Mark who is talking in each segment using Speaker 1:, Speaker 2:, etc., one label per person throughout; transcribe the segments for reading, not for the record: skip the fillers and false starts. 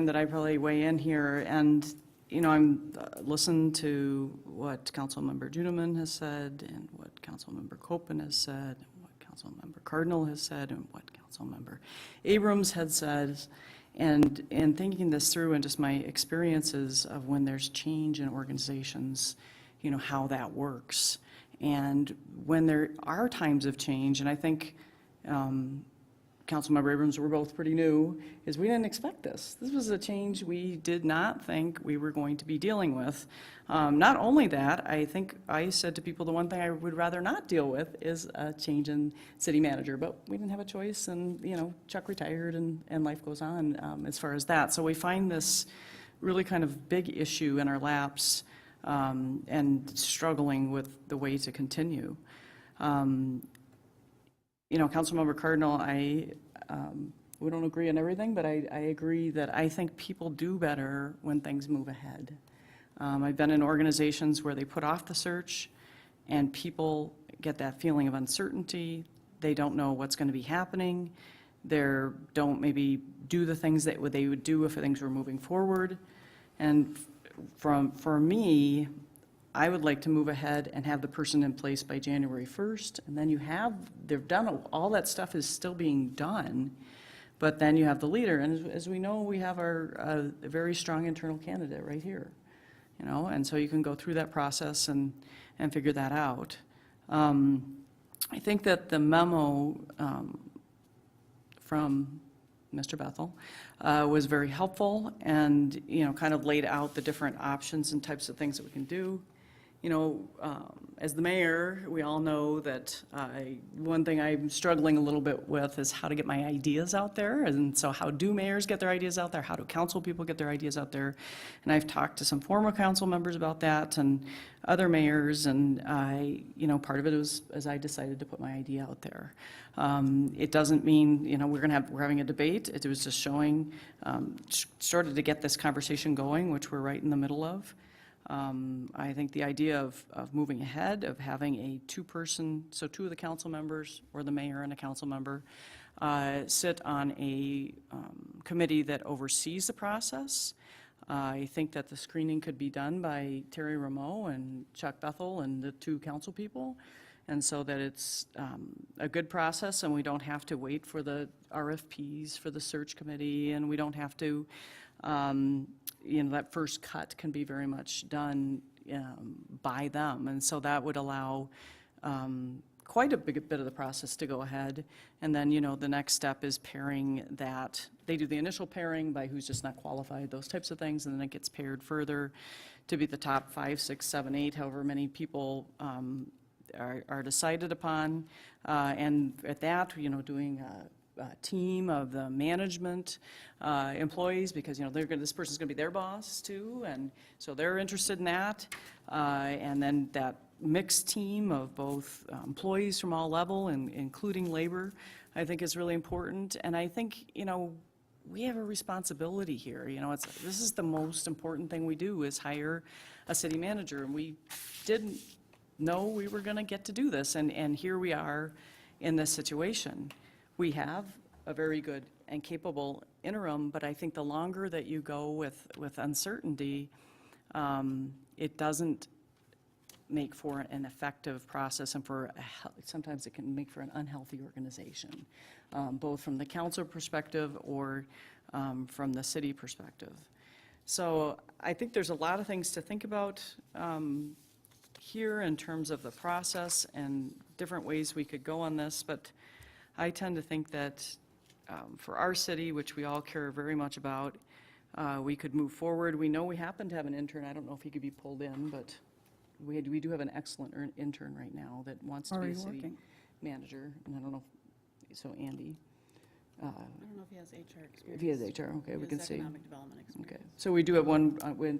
Speaker 1: that I probably weigh in here, and, you know, I'm listened to what Councilmember Juneman has said, and what Councilmember Copen has said, and what Councilmember Cardinal has said, and what Councilmember Abrams had said, and thinking this through and just my experiences of when there's change in organizations, you know, how that works. And when there are times of change, and I think Councilmember Abrams, we're both pretty new, is we didn't expect this. This was a change we did not think we were going to be dealing with. Not only that, I think I said to people the one thing I would rather not deal with is a change in city manager, but we didn't have a choice, and, you know, Chuck retired, and life goes on as far as that. So we find this really kind of big issue in our laps, and struggling with the way to continue. You know, Councilmember Cardinal, we don't agree on everything, but I agree that I think people do better when things move ahead. I've been in organizations where they put off the search and people get that feeling of uncertainty. They don't know what's going to be happening. They don't maybe do the things that they would do if things were moving forward. And for me, I would like to move ahead and have the person in place by January 1st, and then they've done, all that stuff is still being done, but then you have the leader, and as we know, we have a very strong internal candidate right here, you know, and so you can go through that process and figure that out. I think that the memo from Mr. Bethel was very helpful, and, you know, kind of laid out the different options and types of things that we can do. You know, as the mayor, we all know that one thing I'm struggling a little bit with is how to get my ideas out there. And so how do mayors get their ideas out there? How do council people get their ideas out there? And I've talked to some former council members about that and other mayors, and you know, part of it was as I decided to put my idea out there. It doesn't mean, you know, we're having a debate. It was just showing, started to get this conversation going, which we're right in the middle of. I think the idea of moving ahead, of having a two-person, so two of the council members, or the mayor and a council member, sit on a committee that oversees the process. I think that the screening could be done by Terry Rameau and Chuck Bethel and the two council people, and so that it's a good process, and we don't have to wait for the RFPs for the search committee, and we don't have to, you know, that first cut can be very much done by them, and so that would allow quite a big bit of the process to go ahead. And then, you know, the next step is pairing that. They do the initial pairing by who's just not qualified, those types of things, and then it gets paired further to be the top 5, 6, 7, 8, however many people are decided upon. And at that, you know, doing a team of the management employees, because, you know, this person's going to be their boss too, and so they're interested in that. And then that mixed team of both employees from all level, and including labor, I think is really important. And I think, you know, we have a responsibility here. You know, this is the most important thing we do, is hire a city manager, and we didn't know we were going to get to do this, and here we are in this situation. We have a very good and capable interim, but I think the longer that you go with uncertainty, it doesn't make for an effective process, and sometimes it can make for an unhealthy organization, both from the council perspective or from the city perspective. So I think there's a lot of things to think about here in terms of the process and different ways we could go on this, but I tend to think that for our city, which we all care very much about, we could move forward. We know we happen to have an intern. I don't know if he could be pulled in, but we do have an excellent intern right now that wants to be a city manager, and I don't know if, so Andy.
Speaker 2: I don't know if he has HR experience.
Speaker 1: If he has HR, okay, we can see.
Speaker 2: Economic development experience.
Speaker 1: Okay, so we do have one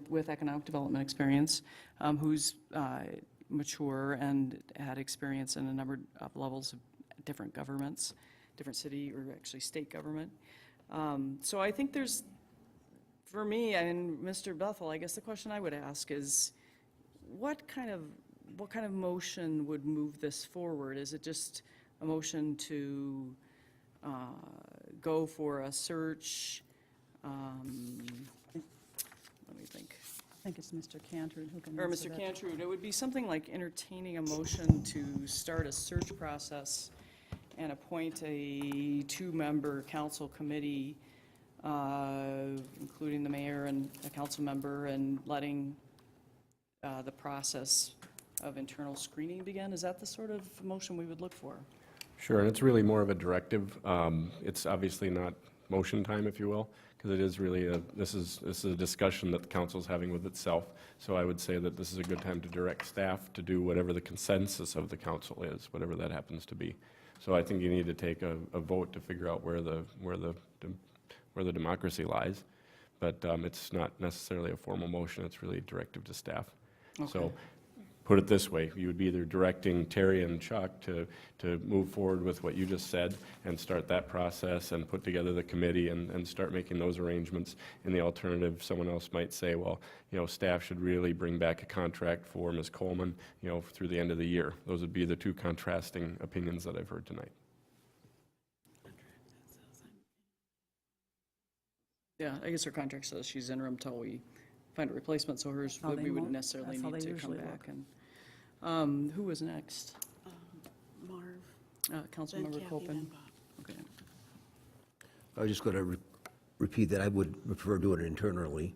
Speaker 1: with economic development experience, who's mature and had experience in a number of levels of different governments, different city or actually state government. So I think there's, for me and Mr. Bethel, I guess the question I would ask is, what kind of motion would move this forward? Is it just a motion to go for a search
Speaker 3: think it's Mr. Cantor who can
Speaker 1: or
Speaker 3: answer
Speaker 1: Mr.
Speaker 3: that.
Speaker 1: Cantrud, it would be something like entertaining a motion to start a search process and appoint a 2-member council committee, including the mayor and a council member, and letting the process of internal screening begin. Is that the sort of motion we would look for?
Speaker 4: Sure, and it's really more of a directive. It's obviously not motion time, if you will, because it is really this is a discussion that the council's having with itself. So I would say that this is a good time to direct staff to do whatever the consensus of the council is, whatever that happens to be. So I think you need to take a vote to figure out where the democracy lies. But it's not necessarily a formal motion, it's really a directive to staff. So
Speaker 1: Okay.
Speaker 4: put it this way, you would be either directing Terry and Chuck to move forward with what you just said and start that process and put together the committee and start making those arrangements. In the alternative, someone else might say, well, staff should really bring back a contract for Ms. Coleman, through the end of the year. Those would be the two contrasting opinions that I've heard tonight.
Speaker 1: Yeah, I guess her contract says she's interim until we find a replacement, so hers,
Speaker 3: How they
Speaker 1: we wouldn't
Speaker 3: mo-
Speaker 1: necessarily
Speaker 3: that's how
Speaker 1: need
Speaker 3: they
Speaker 1: to come
Speaker 3: usually
Speaker 1: back.
Speaker 3: work.
Speaker 1: And who was next?
Speaker 2: Marv, then
Speaker 1: Councilmember
Speaker 2: Kathy,
Speaker 1: Copen?
Speaker 2: then Bob.
Speaker 1: Okay.
Speaker 5: I was just going to repeat that I would prefer doing it internally,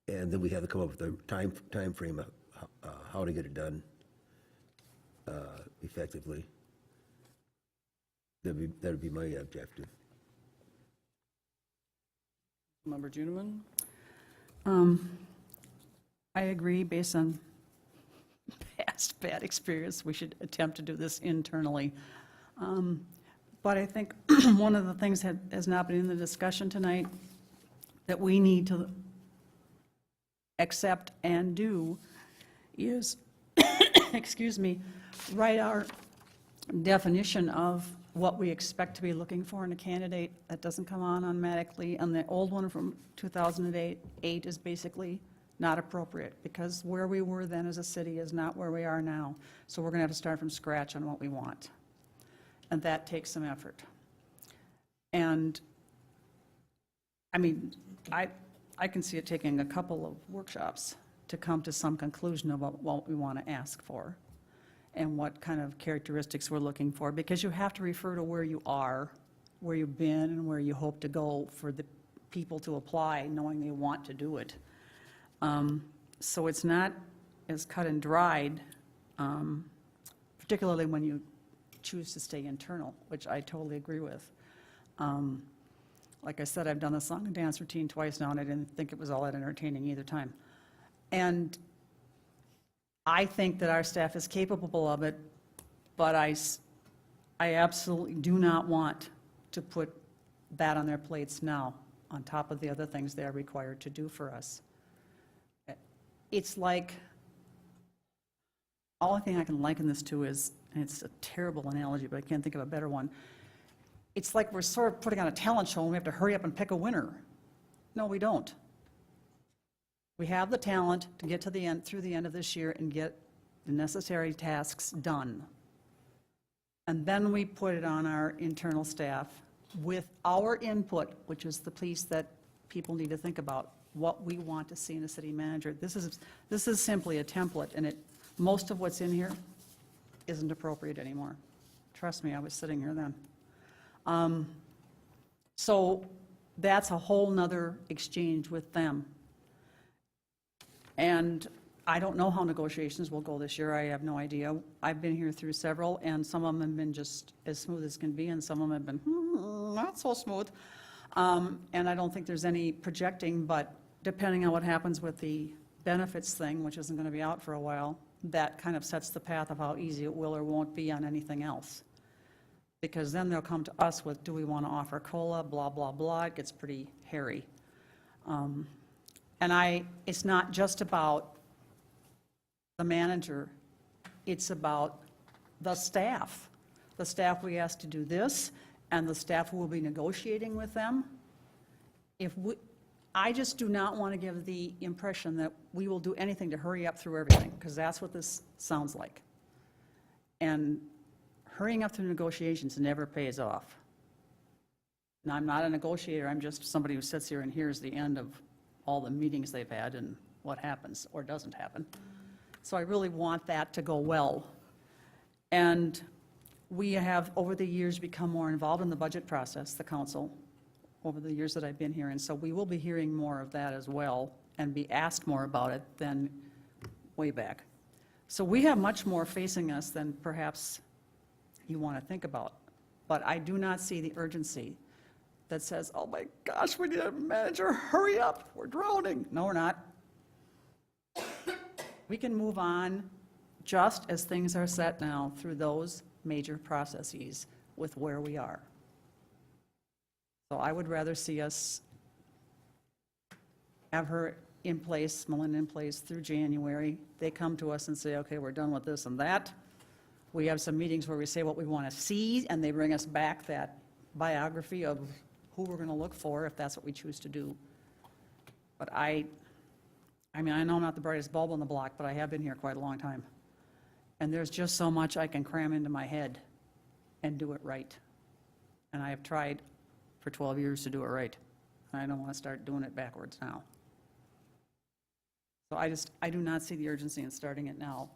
Speaker 5: and then we have to come up with a time frame of how to get it done effectively. That'd be my objective.
Speaker 1: Member Juniman?
Speaker 3: I agree, based on past bad experience, we should attempt to do this internally. But I think one of the things that has not been in the discussion tonight that we need to accept and do is, excuse me, write our definition of what we expect to be looking for in a candidate. That doesn't come on automatically, and the old one from 2008 is basically not appropriate, because where we were then as a city is not where we are now. So we're going to have to start from scratch on what we want, and that takes some effort. And, I mean, I can see it taking a couple of workshops to come to some conclusion about what we want to ask for and what kind of characteristics we're looking for, because you have to refer to where you are, where you've been, and where you hope to go for the people to apply, knowing they want to do it. So it's not as cut and dried, particularly when you choose to stay internal, which I totally agree with. Like I said, I've done the song and dance routine twice now, and I didn't think it was all that entertaining either time. And I think that our staff is capable of it, but I absolutely do not want to put that on their plates now, on top of the other things they're required to do for us. It's like, only thing I can liken this to is, and it's a terrible analogy, but I can't think of a better one. It's like we're sort of putting on a talent show and we have to hurry up and pick a winner. No, we don't. We have the talent to get to the end, through the end of this year, and get the necessary tasks done. And then we put it on our internal staff with our input, which is the piece that people need to think about, what we want to see in a city manager. This is simply a template, and most of what's in here isn't appropriate anymore. Trust me, I was sitting here then. So that's a whole nother exchange with them. And I don't know how negotiations will go this year. I have no idea. I've been here through several, and some of them have been just as smooth as can be, and some of them have been not so smooth. And I don't think there's any projecting, but depending on what happens with the benefits thing, which isn't going to be out for a while, that kind of sets the path of how easy it will or won't be on anything else. Because then they'll come to us with, do we want to offer COLA, blah, blah, blah. It gets pretty hairy. And it's not just about the manager, it's about the staff. The staff we asked to do this, and the staff who will be negotiating with them. I just do not want to give the impression that we will do anything to hurry up through everything, because that's what this sounds like. And hurrying up through negotiations never pays off. And I'm not a negotiator, I'm just somebody who sits here and hears the end of all the meetings they've had, and what happens or doesn't happen. So I really want that to go well. And we have, over the years, become more involved in the budget process, the council, over the years that I've been here. And so we will be hearing more of that as well and be asked more about it than way back. So we have much more facing us than perhaps you want to think about. But I do not see the urgency that says, oh my gosh, we need a manager, hurry up, we're drowning. No, we're not. We can move on just as things are set now through those major processes with where we are. So I would rather see us have her in place, Melinda in place through January. They come to us and say, okay, we're done with this and that. We have some meetings where we say what we want to see, and they bring us back that biography of who we're going to look for, if that's what we choose to do. But I mean, I know I'm not the brightest bulb on the block, but I have been here quite a long time. And there's just so much I can cram into my head and do it right. And I have tried for 12 years to do it right. And I don't want to start doing it backwards now. So I do not see the urgency in starting it now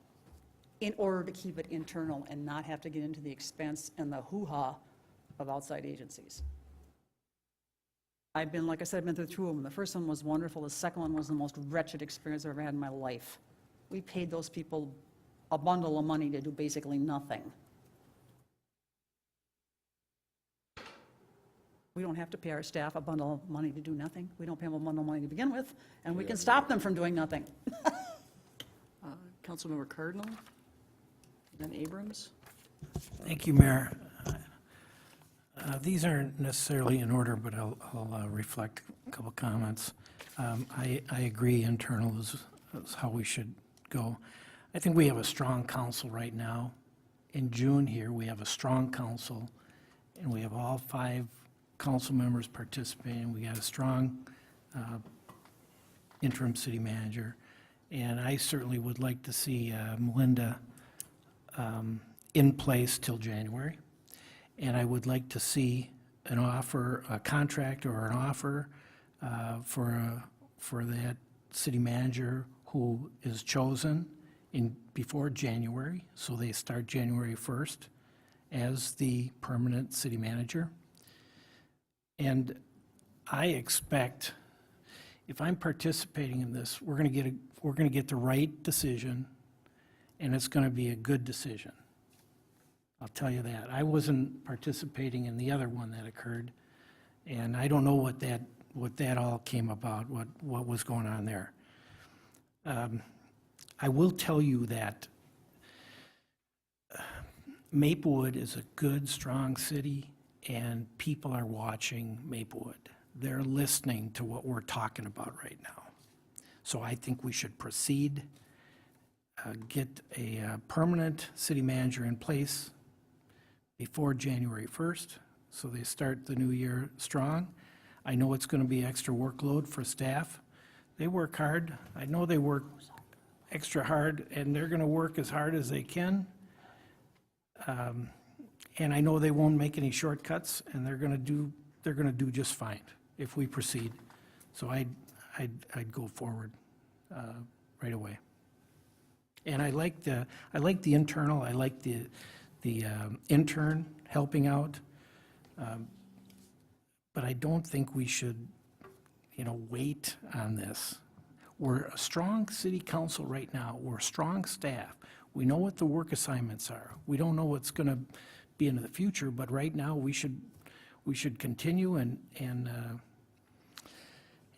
Speaker 3: in order to keep it internal and not have to get into the expense and the hoo-ha of outside agencies. I've been, like I said, I've been through two of them. The first one was wonderful. The second one was the most wretched experience I've ever had in my life. We paid those people a bundle of money to do basically nothing. We don't have to pay our staff a bundle of money to do nothing. We don't pay them a bundle of money to begin with, and we can stop them from doing nothing.
Speaker 1: Councilmember Cardinal, then Abrams.
Speaker 6: Thank you, Mayor. These aren't necessarily in order, but I'll reflect a couple comments. I agree internal is how we should go. I think we have a strong council right now. In June here, we have a strong council, and we have all 5 council members participating. We got a strong interim city manager, and I certainly would like to see Melinda in place till January. And I would like to see an offer, a contract or an offer for that city manager who is chosen before January, so they start January 1st as the permanent city manager. And I expect, if I'm participating in this, we're going to get the right decision, and it's going to be a good decision. I'll tell you that. I wasn't participating in the other one that occurred, and I don't know what that all came about, what was going on there. I will tell you that Maplewood is a good, strong city, and people are watching Maplewood. They're listening to what we're talking about right now. So I think we should proceed, get a permanent city manager in place before January 1st, so they start the new year strong. I know it's going to be extra workload for staff. They work hard. I know they work extra hard, and they're going to work as hard as they can. And I know they won't make any shortcuts, and they're going to do just fine if we proceed. So I'd go forward right away. And I like the internal. I like the intern helping out. But I don't think we should, wait on this. We're a strong city council right now. We're a strong staff. We know what the work assignments are. We don't know what's going to be in the future, but right now we should continue and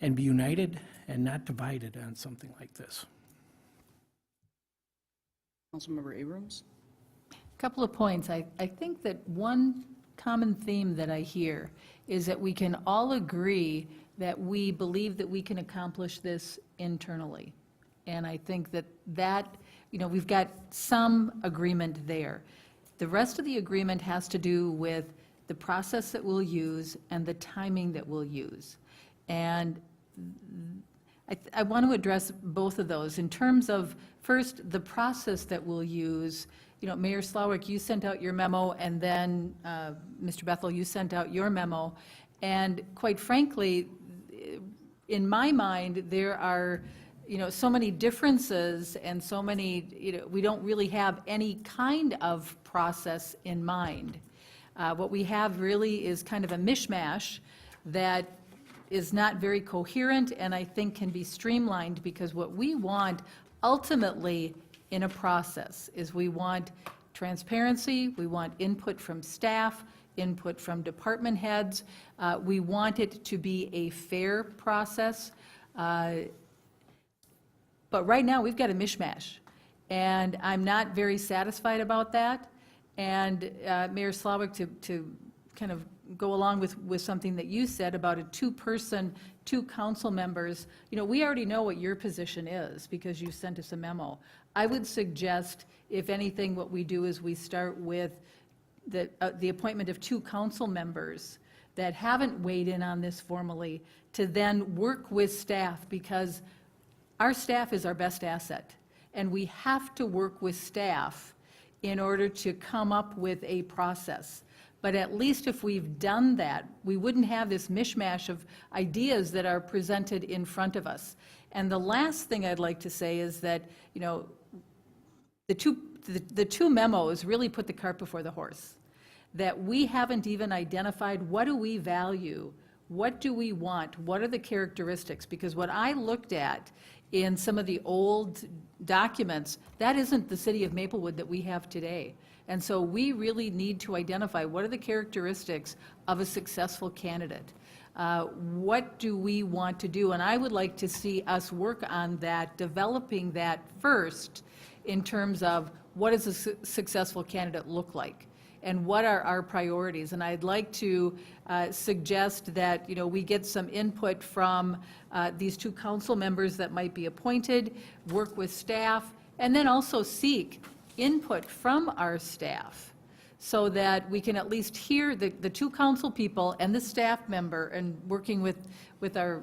Speaker 6: be united and not divided on something like this.
Speaker 1: Councilmember Abrams.
Speaker 7: Couple of points. I think that one common theme that I hear is that we can all agree that we believe that we can accomplish this internally. And I think that we've got some agreement there. The rest of the agreement has to do with the process that we'll use and the timing that we'll use. And I want to address both of those. In terms of, first, the process that we'll use, Mayor Slowick, you sent out your memo, and then, Mr. Bethel, you sent out your memo. And quite frankly, in my mind, there are so many differences and so many, we don't really have any kind of process in mind. What we have really is kind of a mishmash that is not very coherent and I think can be streamlined, because what we want ultimately in a process is we want transparency, we want input from staff, input from department heads. We want it to be a fair process. But right now, we've got a mishmash, and I'm not very satisfied about that. And Mayor Slawick, to kind of go along with something that you said about a two-person, two council members, we already know what your position is because you sent us a memo. I would suggest, if anything, what we do is we start with the appointment of two council members that haven't weighed in on this formally, to then work with staff, because our staff is our best asset, and we have to work with staff in order to come up with a process. But at least if we've done that, we wouldn't have this mishmash of ideas that are presented in front of us. And the last thing I'd like to say is that, the two memos really put the cart before the horse. That we haven't even identified, what do we value? What do we want? What are the characteristics? Because what I looked at in some of the old documents, that isn't the city of Maplewood that we have today. And so we really need to identify, what are the characteristics of a successful candidate? What do we want to do? And I would like to see us work on that, developing that first, in terms of what does a successful candidate look like? And what are our priorities? And I'd like to suggest that, we get some input from these two council members that might be appointed, work with staff, and then also seek input from our staff, so that we can at least hear the two council people and the staff member, and working with our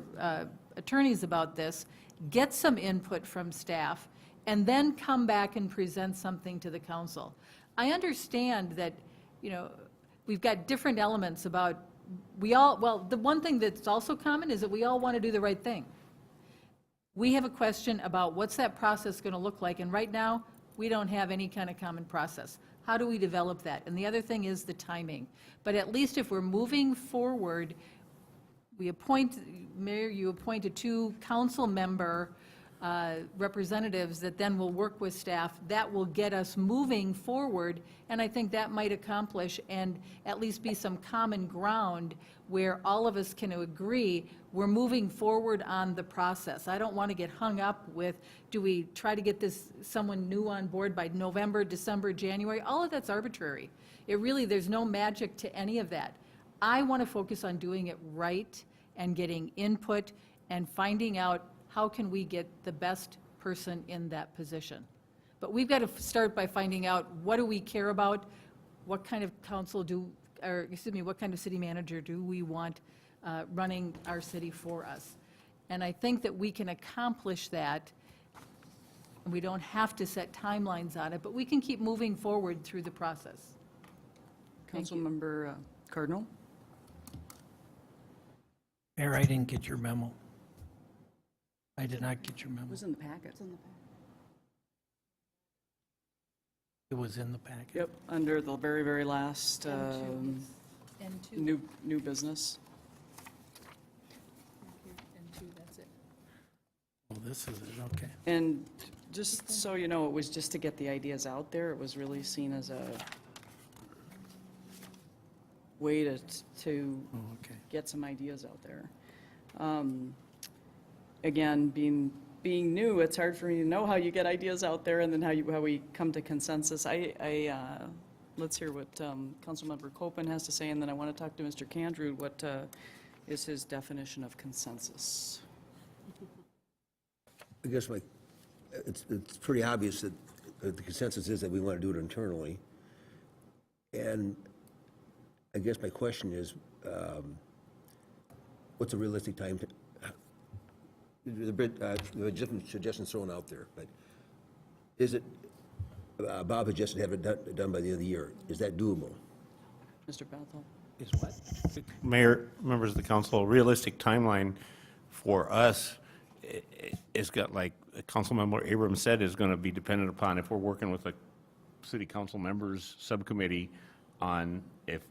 Speaker 7: attorneys about this, get some input from staff, and then come back and present something to the council. I understand that, we've got different elements about, the one thing that's also common is that we all want to do the right thing. We have a question about what's that process going to look like, and right now, we don't have any kind of common process. How do we develop that? And the other thing is the timing. But at least if we're moving forward, Mayor, you appoint a two council member representatives that then will work with staff. That will get us moving forward, and I think that might accomplish and at least be some common ground where all of us can agree we're moving forward on the process. I don't want to get hung up with, do we try to get someone new on board by November, December, January? All of that's arbitrary. There's no magic to any of that. I want to focus on doing it right and getting input and finding out how can we get the best person in that position. But we've got to start by finding out, what do we care about? What kind of what kind of city manager do we want running our city for us? And I think that we can accomplish that. We don't have to set timelines on it, but we can keep moving forward through the process. Thank you.
Speaker 1: Councilmember Cardinal?
Speaker 6: Mayor, I didn't get your memo. I did not get your
Speaker 1: It
Speaker 6: memo.
Speaker 1: was in the packet.
Speaker 6: It was in the packet.
Speaker 1: Yep, under the very, very last
Speaker 7: And two,
Speaker 1: new business.
Speaker 7: and two, that's it.
Speaker 6: Oh, this is it, okay.
Speaker 1: And just so you know, it was just to get the ideas out there. It was really seen as a way to
Speaker 6: Oh, okay.
Speaker 1: get some ideas out there. Again, being new, it's hard for me to know how you get ideas out there and then how we come to consensus. Let's hear what Councilmember Copeland has to say, and then I want to talk to Mr. Candrew. What is his definition of consensus?
Speaker 5: I guess it's pretty obvious that the consensus is that we want to do it internally. And I guess my question is, what's a realistic time? There are different suggestions thrown out there, but is it, Bob suggested have it done by the end of the year. Is that doable?
Speaker 1: Mr. Bethel?
Speaker 6: Is what?
Speaker 8: Mayor, members of the council, a realistic timeline for us it's got, like Councilmember Abrams said, is going to be dependent upon if we're working with a city council members subcommittee on if,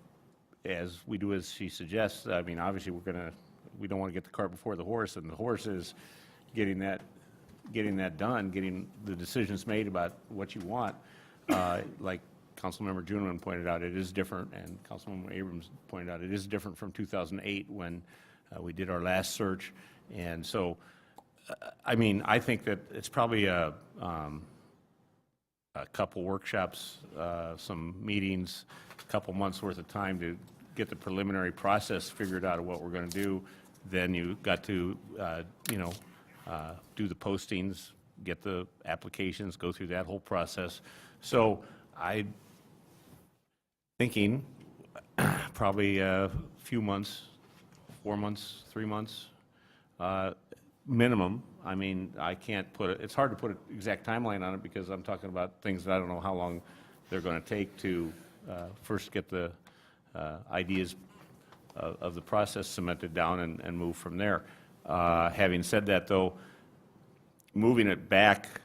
Speaker 8: as we do as she suggests, I mean, obviously, we don't want to get the cart before the horse, and the horse is getting that done, getting the decisions made about what you want. Like Councilmember Juneman pointed out, it is different, and Councilmember Abrams pointed out, it is different from 2008 when we did our last search. And so, I mean, I think that it's probably a couple workshops, some meetings, a couple months' worth of time to get the preliminary process figured out of what we're going to do. Then you got to, do the postings, get the applications, go through that whole process. So I'm thinking probably a few months, 4 months, 3 months, minimum. I mean, I can't put it, it's hard to put an exact timeline on it because I'm talking about things that I don't know how long they're going to take to first get the ideas of the process cemented down and move from there. Having said that, though, moving it back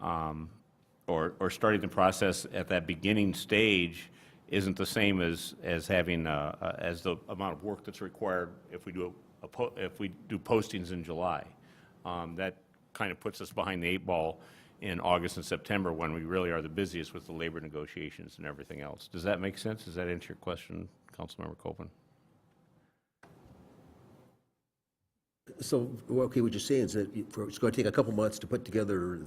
Speaker 8: or starting the process at that beginning stage isn't the same as having as the amount of work that's required if we do postings in July. That kind of puts us behind the 8 ball in August and September when we really are the busiest with the labor negotiations and everything else. Does that make sense? Does that answer your question, Councilmember Copeland?
Speaker 5: So, okay, what you're saying is that it's going to take a couple months to put together,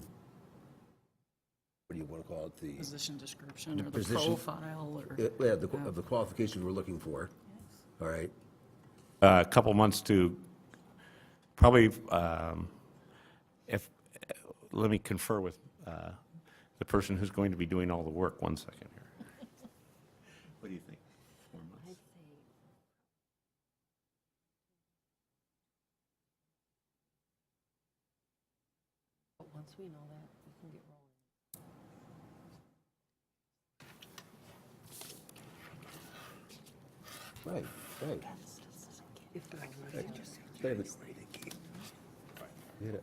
Speaker 5: what do you want to call it, the,
Speaker 1: Position description or the
Speaker 5: position-
Speaker 1: profile or.
Speaker 5: yeah, of the qualifications we're looking for, all right?
Speaker 8: A couple months to probably, let me confer with the person who's going to be doing all the work. 1 second here. What do you think? 4 months?
Speaker 2: Once we know that, we can get rolling.
Speaker 5: Right, right.
Speaker 2: If we're already
Speaker 5: Right.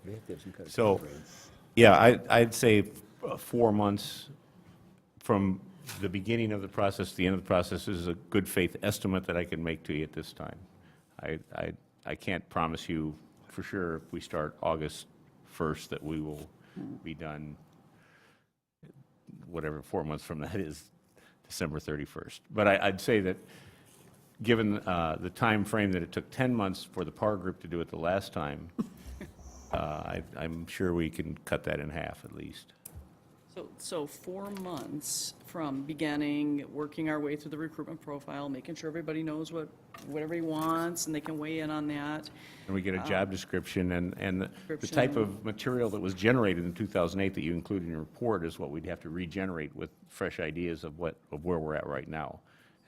Speaker 5: They have to have some kind of
Speaker 8: So,
Speaker 5: timeframe.
Speaker 8: yeah, I'd say 4 months from the beginning of the process to the end of the process is a good faith estimate that I can make to you at this time. I can't promise you for sure if we start August 1st that we will be done, whatever 4 months from that is, December 31st. But I'd say that given the time frame that it took 10 months for the PAR group to do it the last time, I'm sure we can cut that in half at least.
Speaker 1: So 4 months from beginning, working our way through the recruitment profile, making sure everybody knows what everybody wants, and they can weigh in on that.
Speaker 8: And we get a job description, and the type
Speaker 1: Description.
Speaker 8: of material that was generated in 2008 that you include in your report is what we'd have to regenerate with fresh ideas of where we're at right now.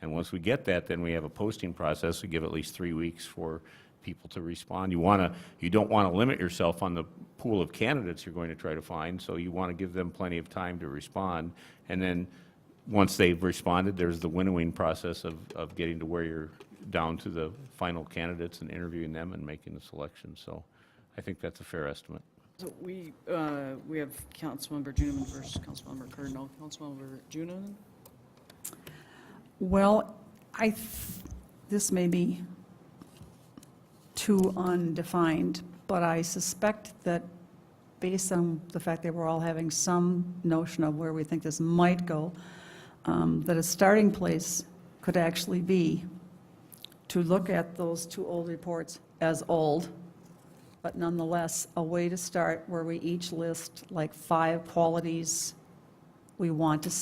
Speaker 8: And once we get that, then we have a posting process. We give at least 3 weeks for people to respond. You don't want to limit yourself on the pool of candidates you're going to try to find, so you want to give them plenty of time to respond. And then, once they've responded, there's the winnowing process of getting to where you're down to the final candidates and interviewing them and making the selection. So I think that's a fair estimate.
Speaker 1: So we have Councilmember Juneman versus Councilmember Cardinal. Councilmember Juneman?
Speaker 3: Well, this may be too undefined, but I suspect that based on the fact that we're all having some notion of where we think this might go, that a starting place could actually be to look at those 2 old reports as old, but nonetheless, a way to start where we each list like 5 qualities we want to